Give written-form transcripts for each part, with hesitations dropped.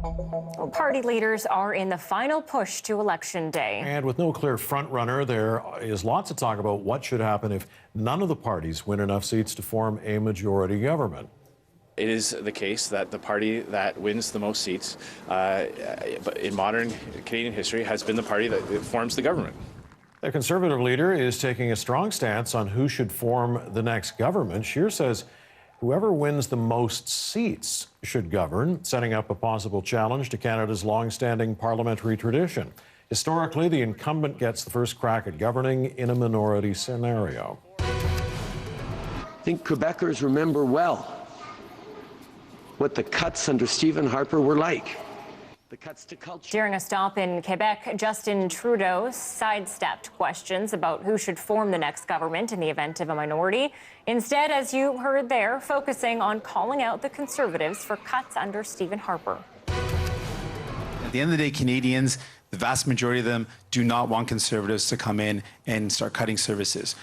Well, party leaders are in the final push to Election Day. And with no clear front-runner, there is lots of talk about what should happen if none of the parties win enough seats to form a majority government. It is the case that the party that wins the most seats in modern Canadian history has been the party that forms the government. The Conservative leader is taking a strong stance on who should form the next government. Scheer says whoever wins the most seats should govern, setting up a possible challenge to Canada's long-standing parliamentary tradition. Historically, the incumbent gets the first crack at governing in a minority scenario. I think Quebecers remember well what the cuts under Stephen Harper were like. The cuts to culture. During a stop in Quebec, Justin Trudeau sidestepped questions about who should form the next government in the event of a minority. Instead, as you heard there, focusing on calling out the Conservatives for cuts under Stephen Harper. At the end of the day, Canadians, the vast majority of them, do not want Conservatives to come in and start cutting services.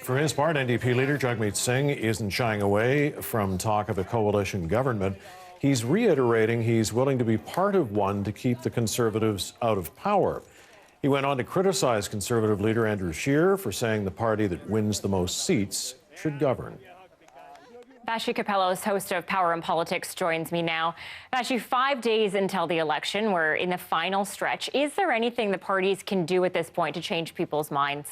For his part, NDP leader Jagmeet Singh isn't shying away from talk of a coalition government. He's reiterating he's willing to be part of one to keep the Conservatives out of power. He went on to criticize Conservative leader Andrew Scheer for saying the party that wins the most seats should govern. Vashi Capellos, host of Power and Politics, joins me now. Vashi, 5 days until the election, we're in the final stretch. Is there anything the parties can do at this point to change people's minds?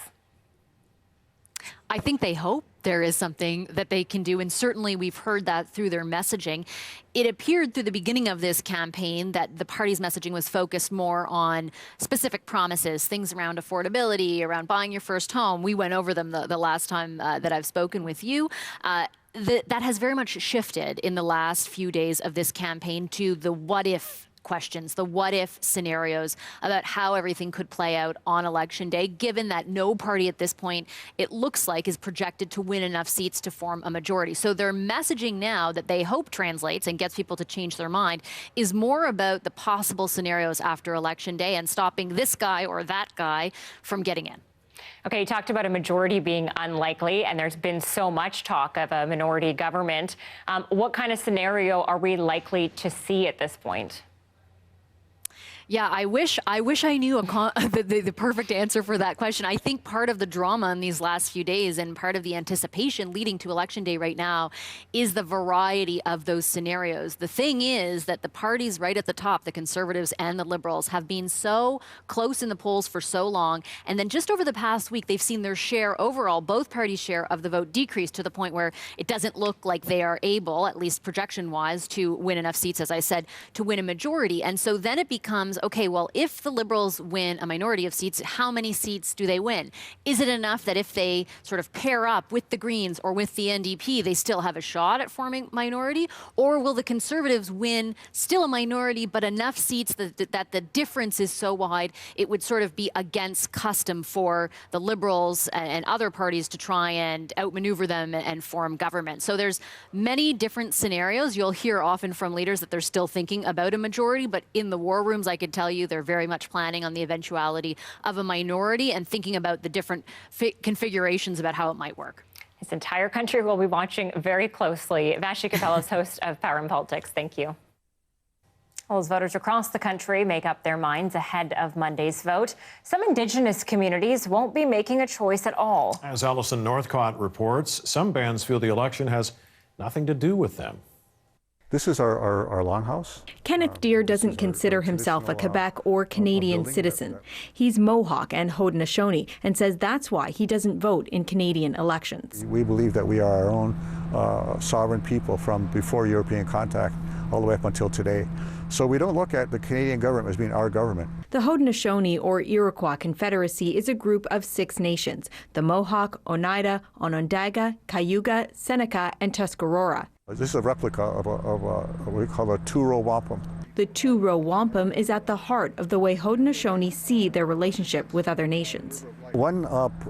I think they hope there is something that they can do, and certainly we've heard that through their messaging. It appeared through the beginning of this campaign that the party's messaging was focused more on specific promises, things around affordability, around buying your first home. We went over them the last time that I've spoken with you. That has very much shifted in the last few days of this campaign to the what-if questions, the what-if scenarios about how everything could play out on Election Day, given that no party at this point, it looks like, is projected to win enough seats to form a majority. So their messaging now that they hope translates and gets people to change their mind is more about the possible scenarios after Election Day and stopping this guy or that guy from getting in. Okay, you talked about a majority being unlikely, and there's been so much talk of a minority government. What kind of scenario are we likely to see at this point? Yeah, I wish I knew the perfect answer for that question. I think part of the drama in these last few days and part of the anticipation leading to Election Day right now is the variety of those scenarios. The thing is that the parties right at the top, the Conservatives and the Liberals, have been so close in the polls for so long. And then just over the past week, they've seen their share overall, both parties' share of the vote decrease to the point where it doesn't look like they are able, at least projection-wise, to win enough seats, as I said, to win a majority. And so then it becomes, okay, well, if the Liberals win a minority of seats, how many seats do they win? Is it enough that if they sort of pair up with the Greens or with the NDP, they still have a shot at forming minority? Or will the Conservatives win still a minority, but enough seats that the difference is so wide, it would sort of be against custom for the Liberals and other parties to try and outmaneuver them and form government? So there's many different scenarios. You'll hear often from leaders that they're still thinking about a majority, but in the war rooms, I could tell you they're very much planning on the eventuality of a minority and thinking about the different configurations about how it might work. This entire country will be watching very closely. Vashi Capellos, host of Power and Politics, thank you. Well, as voters across the country make up their minds ahead of Monday's vote, some Indigenous communities won't be making a choice at all. As Alison Northcott reports, some bands feel the election has nothing to do with them. This is our longhouse. Kenneth Deere doesn't consider himself a Quebec or Canadian citizen. He's Mohawk and Haudenosaunee and says that's why he doesn't vote in Canadian elections. We believe that we are our own sovereign people from before European contact all the way up until today. So we don't look at the Canadian government as being our government. The Haudenosaunee or Iroquois Confederacy is a group of 6 nations: the Mohawk, Oneida, Onondaga, Cayuga, Seneca, and Tuscarora. This is a replica of what we call a two-row wampum. The two-row wampum is at the heart of the way Haudenosaunee see their relationship with other nations. One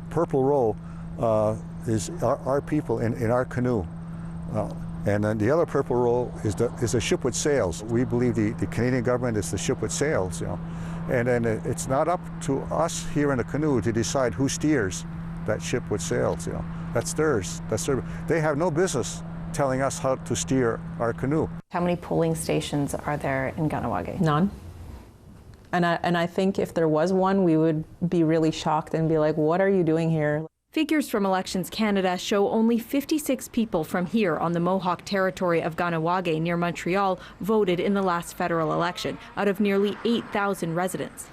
purple row is our people in our canoe. And then the other purple row is a ship with sails. We believe the Canadian government is the ship with sails, you know. And then it's not up to us here in the canoe to decide who steers that ship with sails, you know. That's theirs. That's their. They have no business telling us how to steer our canoe. How many polling stations are there in Ganawage? None. And I think if there was one, we would be really shocked and be like, what are you doing here? Figures from Elections Canada show only 56 people from here on the Mohawk territory of Ganawage near Montreal voted in the last federal election, out of nearly 8,000 residents.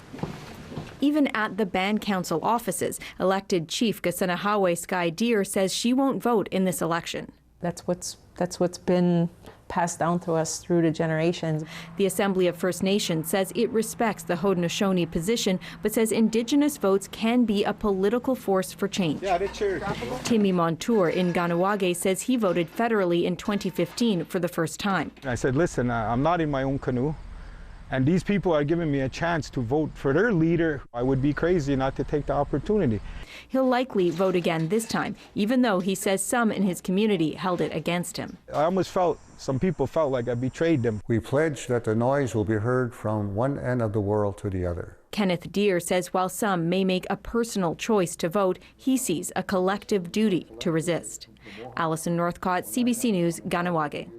Even at the Band Council offices, elected Chief Gasanahawe Sky Deer says she won't vote in this election. That's what's been passed down to us through the generations. The Assembly of First Nations says it respects the Haudenosaunee position, but says Indigenous votes can be a political force for change. Timmy Montour in Ganawage says he voted federally in 2015 for the first time. I said, listen, I'm not in my own canoe, and these people are giving me a chance to vote for their leader. I would be crazy not to take the opportunity. He'll likely vote again this time, even though he says some in his community held it against him. I almost felt, some people felt like I betrayed them. We pledge that the noise will be heard from one end of the world to the other. Kenneth Deer says while some may make a personal choice to vote, he sees a collective duty to resist. Alison Northcott, CBC News, Ganawage.